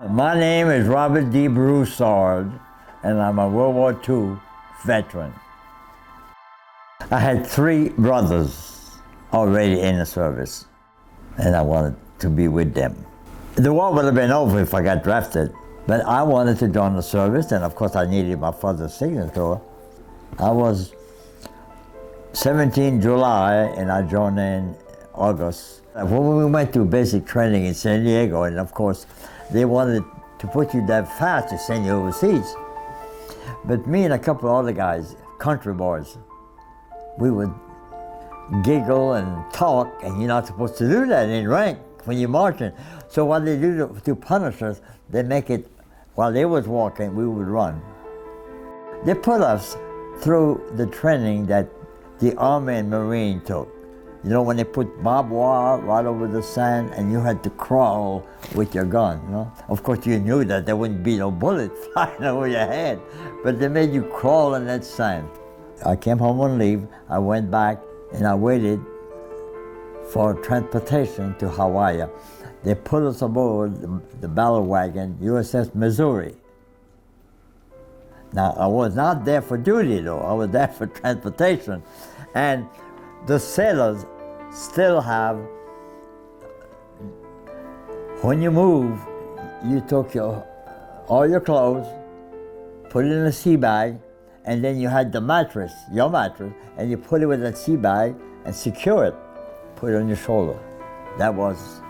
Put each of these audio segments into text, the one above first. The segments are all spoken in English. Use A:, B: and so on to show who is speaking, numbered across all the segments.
A: My name is Robert D. Broussard, and I'm a World War II veteran. I had 3 brothers already in the service, and I wanted to be with them. The war would have been over if I got drafted, but I wanted to join the service, and of course I needed my father's signature. I was 17 July, and I joined in August. When we went to basic training in San Diego, and of course, they wanted to put you that fast to send you overseas. But me and a couple of other guys, country boys, we would giggle and talk, and you're not supposed to do that in rank when you're marching. So what they do to punish us, they make it, while they was walking, we would run. They put us through the training that the Army and Marine took. You know, when they put barbed wire right over the sand and you had to crawl with your gun, you know? Of course, you knew that there wouldn't be no bullet flying over your head, but they made you crawl in that sand. I came home on leave, I went back, and I waited for transportation to Hawaii. They put us aboard the battle wagon, USS Missouri. Now, I was not there for duty, though. I was there for transportation. And the sailors still have, when you move, you took all your clothes, put it in a sea bag, and then you had the mattress, your mattress, and you put it with that sea bag and secure it, put it on your shoulder. That was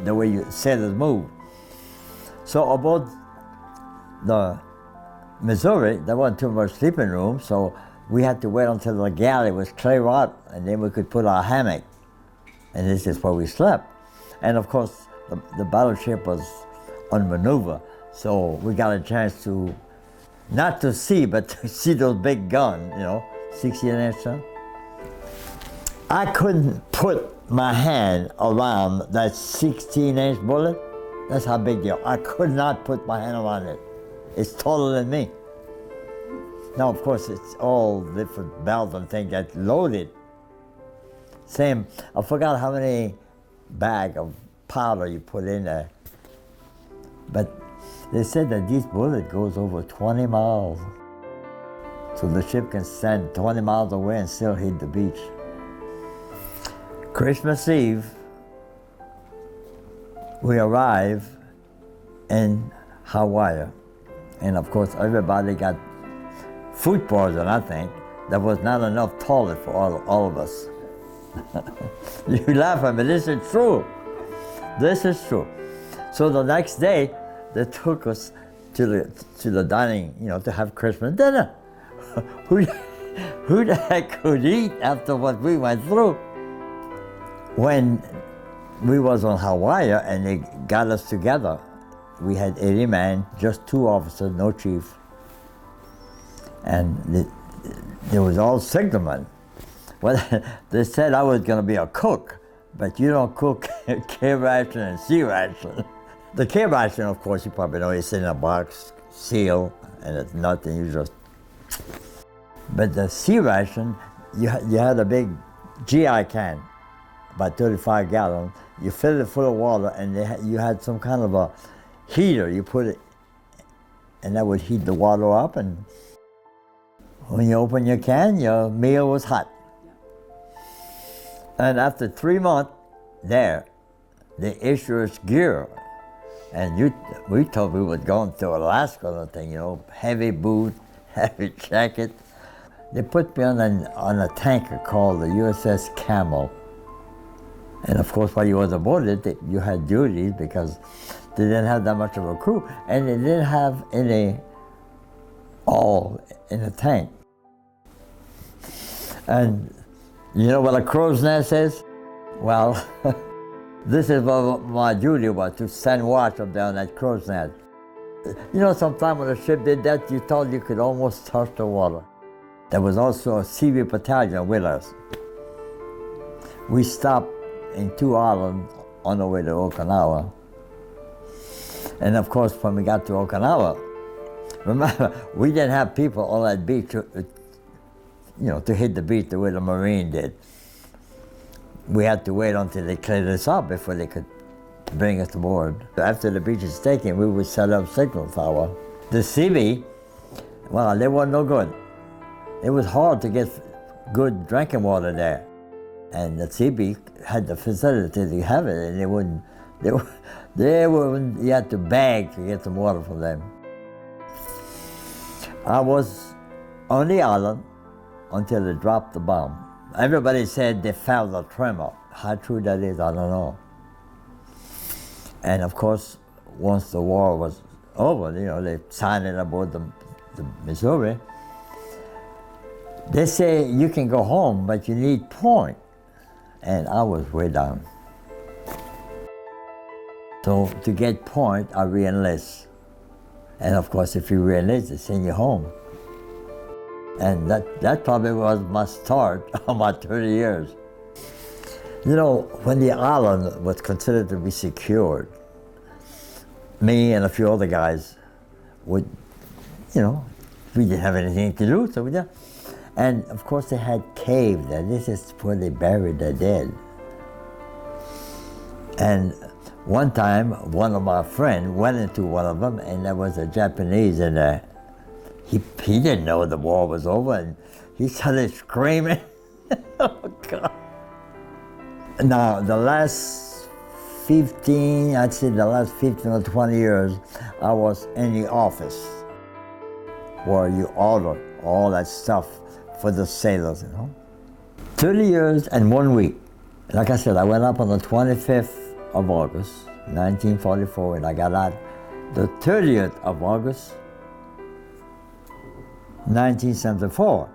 A: the way sailors move. So aboard the Missouri, there wasn't too much sleeping room, so we had to wait until the galley was clear out, and then we could put our hammock. And this is where we slept. And of course, the battleship was on maneuver, so we got a chance to, not to see, but to see those big guns, you know, 16-inch. I couldn't put my hand around that 16-inch bullet. That's how big they are. I could not put my hand around it. It's taller than me. Now, of course, it's all different belts and things that loaded. Same, I forgot how many bag of powder you put in there. But they said that this bullet goes over 20 miles. So the ship can stand 20 miles away and still hit the beach. Christmas Eve, we arrive in Hawaii. And of course, everybody got food poison, I think. There was not enough toilet for all of us. You laugh at me, this is true. This is true. So the next day, they took us to the dining, you know, to have Christmas dinner. Who the heck could eat after what we went through? When we was on Hawaii and they got us together, we had 80 men, just 2 officers, no chief. And there was all signalmen. Well, they said I was going to be a cook, but you don't cook K ration and C ration. The K ration, of course, you probably know, it's in a box, seal, and it's nothing, you just... But the C ration, you had a big GI can, about 35 gallons. You filled it full of water, and you had some kind of a heater. You put it, and that would heat the water up, and when you open your can, your meal was hot. And after 3 months there, they issue us gear. And we thought we were going to Alaska or thing, you know, heavy boot, heavy jacket. They put me on a tanker called the USS Camel. And of course, while you was aboard it, you had duties because they didn't have that much of a crew, and they didn't have any oil in the tank. And you know what a crow's nest is? Well, this is what my duty was, to stand watch up there on that crow's nest. You know, sometime when the ship did that, you thought you could almost touch the water. There was also a Seaview battalion with us. We stopped in 2 islands on the way to Okinawa. And of course, when we got to Okinawa, remember, we didn't have people on that beach, to hit the beach the way the Marine did. We had to wait until they cleared us up before they could bring us aboard. After the beach is taken, we would set up signal tower. The CB, well, they weren't no good. It was hard to get good drinking water there. And the CB had the facility to have it, and you had to beg to get some water from them. I was on the island until they dropped the bomb. Everybody said they felt a tremor. How true that is, I don't know. And of course, once the war was over, they signed it aboard the Missouri. They say you can go home, but you need point. And I was way down. So to get point, I re-enlist. And of course, if you re-enlist, they send you home. And that probably was my start of my 30 years. When the island was considered to be secured, me and a few other guys would, we didn't have anything to do, so we did. And of course they had caves there. This is where they buried their dead. And one time, one of my friends went into one of them, and there was a Japanese in there. He didn't know the war was over, and he started screaming. Oh, God. Now, the last 15 or 20 years, I was in the office where you order all that stuff for the sailors, 30 years and 1 week. Like I said, I went up on the 25th of August, 1944, and I got out the 30th of August, 1974.